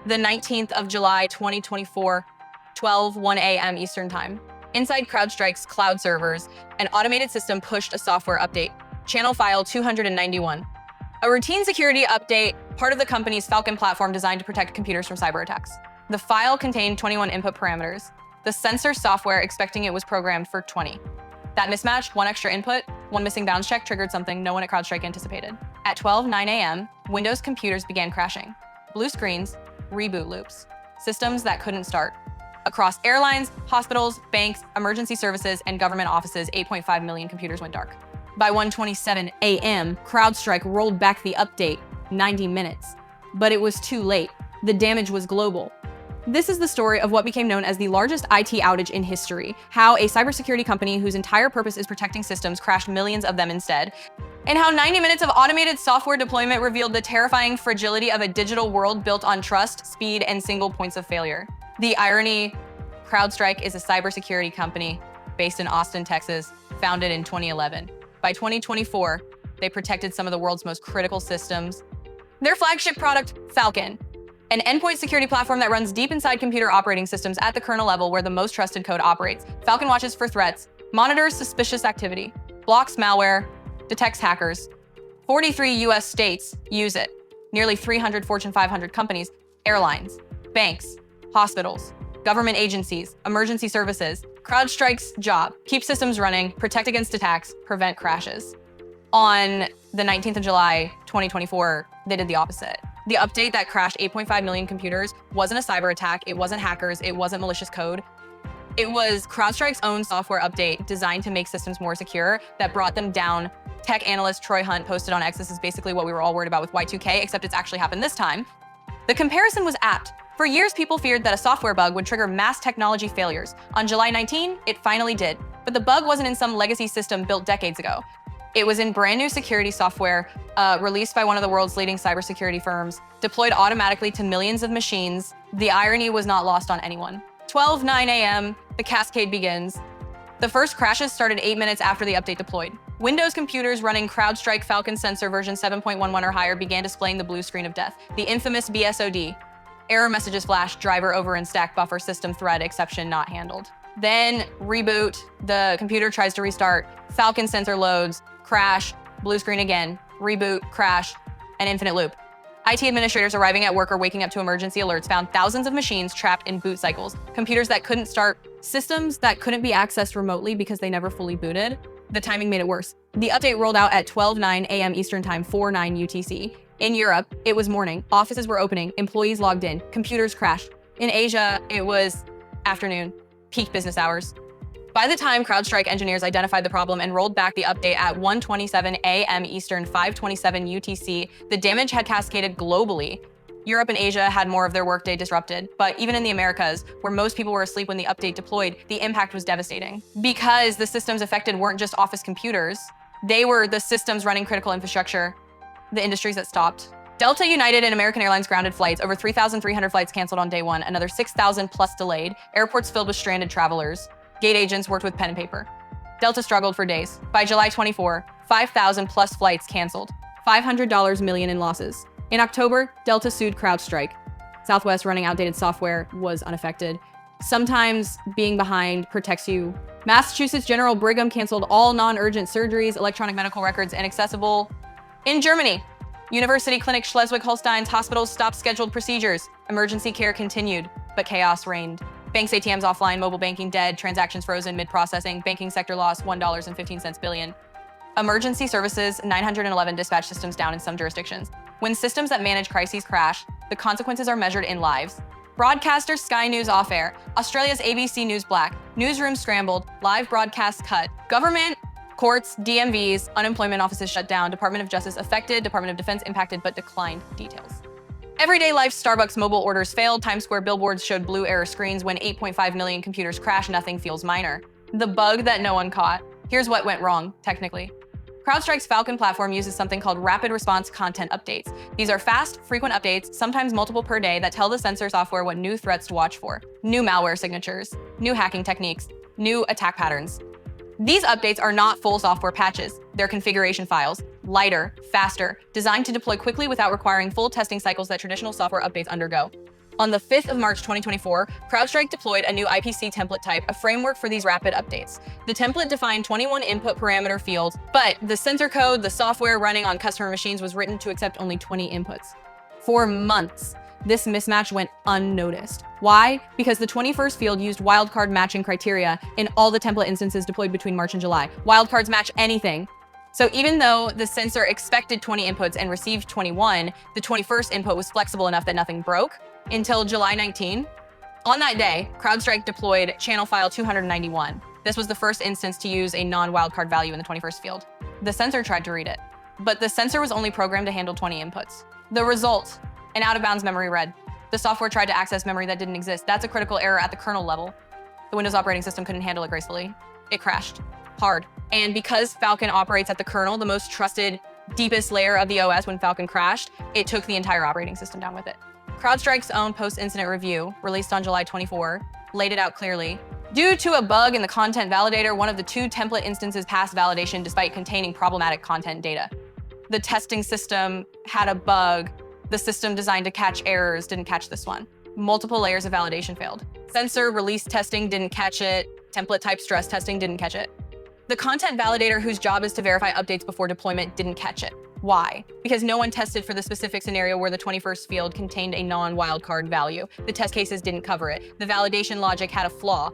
the 19th of July, 2024, 12:01 a.m. Eastern Time. Inside CrowdStrike's cloud servers, an automated system pushed a software update, channel file 291. A routine security update, part of the company's Falcon platform designed to protect computers from cyber attacks. The file contained 21 input parameters. The sensor software expecting it was programmed for 20. That mismatched, one extra input, one missing bounds check triggered something no one at CrowdStrike anticipated. At 12:09 a.m., Windows computers began crashing. Blue screens, reboot loops, systems that couldn't start. Across airlines, hospitals, banks, emergency services, and government offices, 8.5 million computers went dark. By 1:27 a.m., CrowdStrike rolled back the update, 90 minutes. But it was too late. The damage was global. This is the story of what became known as the largest IT outage in history, how a cybersecurity company whose entire purpose is protecting systems crashed millions of them instead, and how 90 minutes of automated software deployment revealed the terrifying fragility of a digital world built on trust, speed, and single points of failure. The irony, CrowdStrike is a cybersecurity company based in Austin, Texas, founded in 2011. By 2024, they protected some of the world's most critical systems. Their flagship product, Falcon, an endpoint security platform that runs deep inside computer operating systems at the kernel level where the most trusted code operates. Falcon watches for threats, monitors suspicious activity, blocks malware, detects hackers. 43 US states use it. Nearly 300 Fortune 500 companies, airlines, banks, hospitals, government agencies, emergency services. CrowdStrike's job, keep systems running, protect against attacks, prevent crashes. On the 19th of July, 2024, they did the opposite. The update that crashed 8.5 million computers wasn't a cyber attack, it wasn't hackers, it wasn't malicious code. It was CrowdStrike's own software update designed to make systems more secure that brought them down. Tech analyst Troy Hunt posted on X, this is basically what we were all worried about with Y2K, except it's actually happened this time. The comparison was apt. For years, people feared that a software bug would trigger mass technology failures. On July 19, it finally did. But the bug wasn't in some legacy system built decades ago. It was in brand new security software released by one of the world's leading cybersecurity firms, deployed automatically to millions of machines. The irony was not lost on anyone. 12:09 a.m., the cascade begins. The first crashes started 8 minutes after the update deployed. Windows computers running CrowdStrike Falcon sensor version 7.11 or higher began displaying the blue screen of death, the infamous BSOD. Error messages flash, driver over and stack buffer system thread exception not handled. Then reboot, the computer tries to restart, Falcon sensor loads, crash, blue screen again, reboot, crash, an infinite loop. IT administrators arriving at work or waking up to emergency alerts found thousands of machines trapped in boot cycles, computers that couldn't start, systems that couldn't be accessed remotely because they never fully booted. The timing made it worse. The update rolled out at 12:09 a.m. Eastern Time, 4:09 UTC. In Europe, it was morning, offices were opening, employees logged in, computers crashed. In Asia, it was afternoon, peak business hours. By the time CrowdStrike engineers identified the problem and rolled back the update at 1:27 a.m. Eastern, 5:27 UTC, the damage had cascaded globally. Europe and Asia had more of their workday disrupted, but even in the Americas, where most people were asleep when the update deployed, the impact was devastating. Because the systems affected weren't just office computers, they were the systems running critical infrastructure, the industries that stopped. Delta, United, and American Airlines grounded flights. Over 3,300 flights canceled on day one, another 6,000 plus delayed. Airports filled with stranded travelers. Gate agents worked with pen and paper. Delta struggled for days. By July 24, 5,000 plus flights canceled. $500 million in losses. In October, Delta sued CrowdStrike. Southwest, running outdated software, was unaffected. Sometimes being behind protects you. Massachusetts General Brigham canceled all non-urgent surgeries, electronic medical records, inaccessible. In Germany, University Clinic Schleswig-Holstein's hospitals stopped scheduled procedures. Emergency care continued, but chaos reigned. Banks ATMs offline, mobile banking dead, transactions frozen mid-processing, banking sector lost $1.15 billion. Emergency services, 911 dispatch systems down in some jurisdictions. When systems that manage crises crash, the consequences are measured in lives. Broadcaster Sky News off air, Australia's ABC News black, newsrooms scrambled, live broadcasts cut, government, courts, DMVs, unemployment offices shut down, Department of Justice affected, Department of Defense impacted but declined details. Everyday life, Starbucks mobile orders failed, Times Square billboards showed blue error screens. When 8.5 million computers crash, nothing feels minor. The bug that no one caught. Here's what went wrong, technically. CrowdStrike's Falcon platform uses something called rapid response content updates. These are fast, frequent updates, sometimes multiple per day, that tell the sensor software what new threats to watch for, new malware signatures, new hacking techniques, new attack patterns. These updates are not full software patches. They're configuration files, lighter, faster, designed to deploy quickly without requiring full testing cycles that traditional software updates undergo. On the 5th of March 2024, CrowdStrike deployed a new IPC template type, a framework for these rapid updates. The template defined 21 input parameter fields, but the sensor code, the software running on customer machines, was written to accept only 20 inputs. For months, this mismatch went unnoticed. Why? Because the 21st field used wildcard matching criteria in all the template instances deployed between March and July. Wildcards match anything. So even though the sensor expected 20 inputs and received 21, the 21st input was flexible enough that nothing broke until July 19. On that day, CrowdStrike deployed channel file 291. This was the first instance to use a non-wildcard value in the 21st field. The sensor tried to read it, but the sensor was only programmed to handle 20 inputs. The result, an out-of-bounds memory read. The software tried to access memory that didn't exist. That's a critical error at the kernel level. The Windows operating system couldn't handle it gracefully. It crashed hard. And because Falcon operates at the kernel, the most trusted, deepest layer of the OS, when Falcon crashed, it took the entire operating system down with it. CrowdStrike's own post-incident review, released on July 24, laid it out clearly. Due to a bug in the content validator, one of the two template instances passed validation despite containing problematic content data. The testing system had a bug. The system designed to catch errors didn't catch this one. Multiple layers of validation failed. Sensor release testing didn't catch it. Template type stress testing didn't catch it. The content validator, whose job is to verify updates before deployment, didn't catch it. Why? Because no one tested for the specific scenario where the 21st field contained a non-wildcard value. The test cases didn't cover it. The validation logic had a flaw.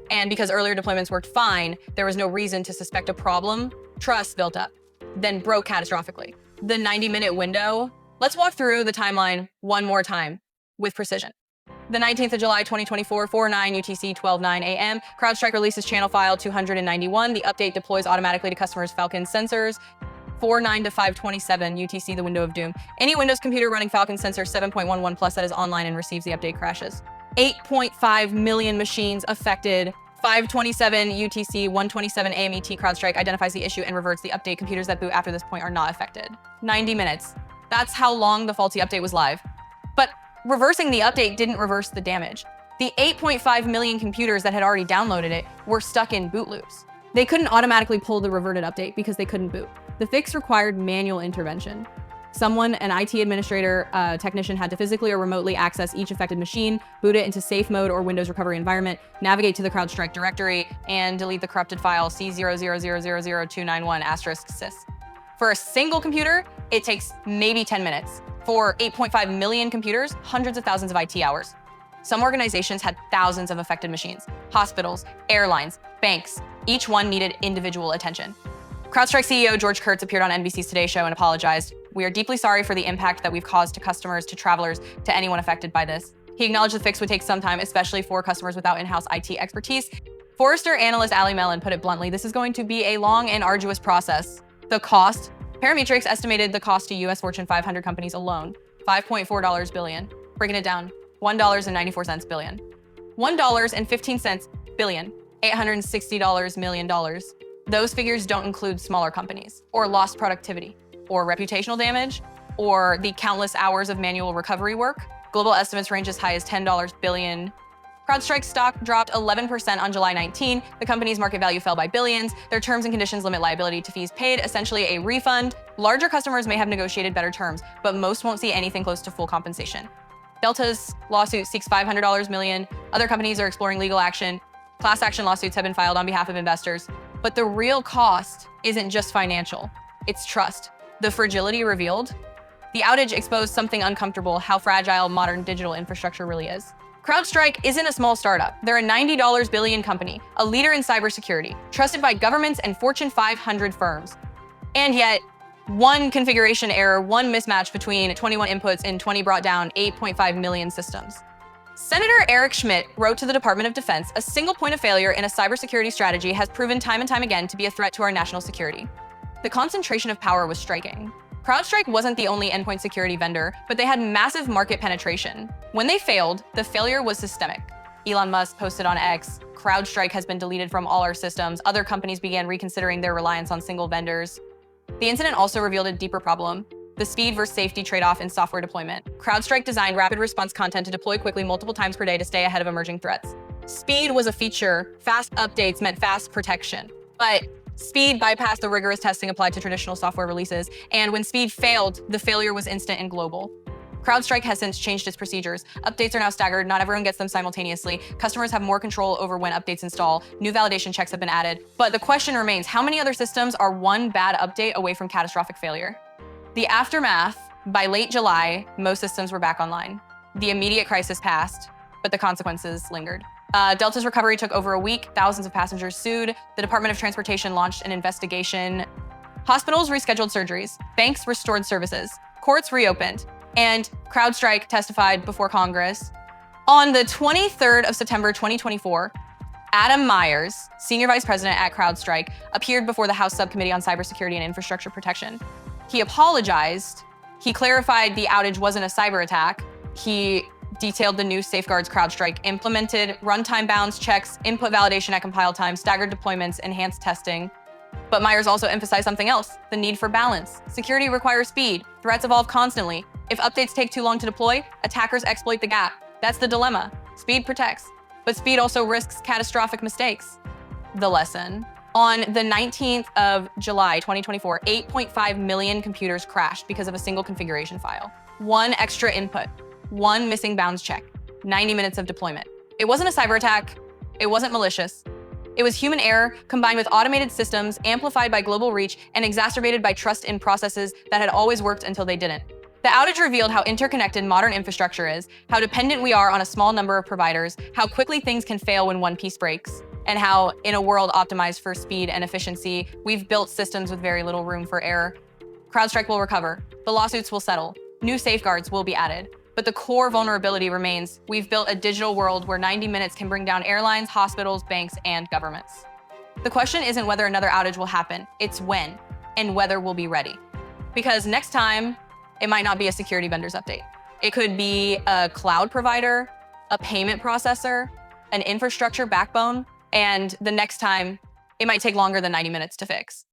And because earlier deployments worked fine, there was no reason to suspect a problem. Trust built up, then broke catastrophically. The 90-minute window. Let's walk through the timeline one more time with precision. The 19th of July, 2024, 4:09 UTC, 12:09 a.m., CrowdStrike releases channel file 291. The update deploys automatically to customers' Falcon sensors. 4:09 to 5:27 UTC, the window of doom. Any Windows computer running Falcon sensor 7.11 plus that is online and receives the update crashes. 8.5 million machines affected. 5:27 UTC, 1:27 a.m. ET, CrowdStrike identifies the issue and reverts the update. Computers that boot after this point are not affected. 90 minutes. That's how long the faulty update was live. But reversing the update didn't reverse the damage. The 8.5 million computers that had already downloaded it were stuck in boot loops. They couldn't automatically pull the reverted update because they couldn't boot. The fix required manual intervention. Someone, an IT administrator, technician, had to physically or remotely access each affected machine, boot it into safe mode or Windows recovery environment, navigate to the CrowdStrike directory, and delete the corrupted file C0000291*sys. For a single computer, it takes maybe 10 minutes. For 8.5 million computers, hundreds of thousands of IT hours. Some organizations had thousands of affected machines. Hospitals, airlines, banks, each one needed individual attention. CrowdStrike CEO George Kurtz appeared on NBC's Today Show and apologized. "We are deeply sorry for the impact that we've caused to customers, to travelers, to anyone affected by this." He acknowledged the fix would take some time, especially for customers without in-house IT expertise. Forrester analyst Ali Mellon put it bluntly, "This is going to be a long and arduous process." The cost? Parametrics estimated the cost to US Fortune 500 companies alone, $5.4 billion. Breaking it down, $1.94 billion. $1.15 billion, $860 million. Those figures don't include smaller companies, or lost productivity, or reputational damage, or the countless hours of manual recovery work. Global estimates range as high as $10 billion. CrowdStrike stock dropped 11% on July 19. The company's market value fell by billions. Their terms and conditions limit liability to fees paid, essentially a refund. Larger customers may have negotiated better terms, but most won't see anything close to full compensation. Delta's lawsuit seeks $500 million. Other companies are exploring legal action. Class action lawsuits have been filed on behalf of investors. But the real cost isn't just financial, it's trust. The fragility revealed. The outage exposed something uncomfortable, how fragile modern digital infrastructure really is. CrowdStrike isn't a small startup. They're a $90 billion company, a leader in cybersecurity, trusted by governments and Fortune 500 firms. And yet, one configuration error, one mismatch between 21 inputs and 20 brought down 8.5 million systems. Senator Eric Schmidt wrote to the Department of Defense, "A single point of failure in a cybersecurity strategy has proven time and time again to be a threat to our national security." The concentration of power was striking. CrowdStrike wasn't the only endpoint security vendor, but they had massive market penetration. When they failed, the failure was systemic. Elon Musk posted on X, "CrowdStrike has been deleted from all our systems." Other companies began reconsidering their reliance on single vendors. The incident also revealed a deeper problem: the speed versus safety trade-off in software deployment. CrowdStrike designed rapid response content to deploy quickly multiple times per day to stay ahead of emerging threats. Speed was a feature. Fast updates meant fast protection. But speed bypassed the rigorous testing applied to traditional software releases. And when speed failed, the failure was instant and global. CrowdStrike has since changed its procedures. Updates are now staggered. Not everyone gets them simultaneously. Customers have more control over when updates install. New validation checks have been added. But the question remains, how many other systems are one bad update away from catastrophic failure? The aftermath, by late July, most systems were back online. The immediate crisis passed, but the consequences lingered. Delta's recovery took over a week. Thousands of passengers sued. The Department of Transportation launched an investigation. Hospitals rescheduled surgeries. Banks restored services. Courts reopened. And CrowdStrike testified before Congress. On the 23rd of September 2024, Adam Myers, Senior Vice President at CrowdStrike, appeared before the House Subcommittee on Cybersecurity and Infrastructure Protection. He apologized. He clarified the outage wasn't a cyber attack. He detailed the new safeguards CrowdStrike implemented, runtime bounds checks, input validation at compile time, staggered deployments, enhanced testing. But Myers also emphasized something else, the need for balance. Security requires speed. Threats evolve constantly. If updates take too long to deploy, attackers exploit the gap. That's the dilemma. Speed protects, but speed also risks catastrophic mistakes. The lesson. On the 19th of July, 2024, 8.5 million computers crashed because of a single configuration file. One extra input, one missing bounds check, 90 minutes of deployment. It wasn't a cyber attack. It wasn't malicious. It was human error combined with automated systems, amplified by global reach, and exacerbated by trust in processes that had always worked until they didn't. The outage revealed how interconnected modern infrastructure is, how dependent we are on a small number of providers, how quickly things can fail when one piece breaks, and how, in a world optimized for speed and efficiency, we've built systems with very little room for error. CrowdStrike will recover. The lawsuits will settle. New safeguards will be added. But the core vulnerability remains. We've built a digital world where 90 minutes can bring down airlines, hospitals, banks, and governments. The question isn't whether another outage will happen, it's when, and whether we'll be ready. Because next time, it might not be a security vendor's update. It could be a cloud provider, a payment processor, an infrastructure backbone, and the next time, it might take longer than 90 minutes to fix.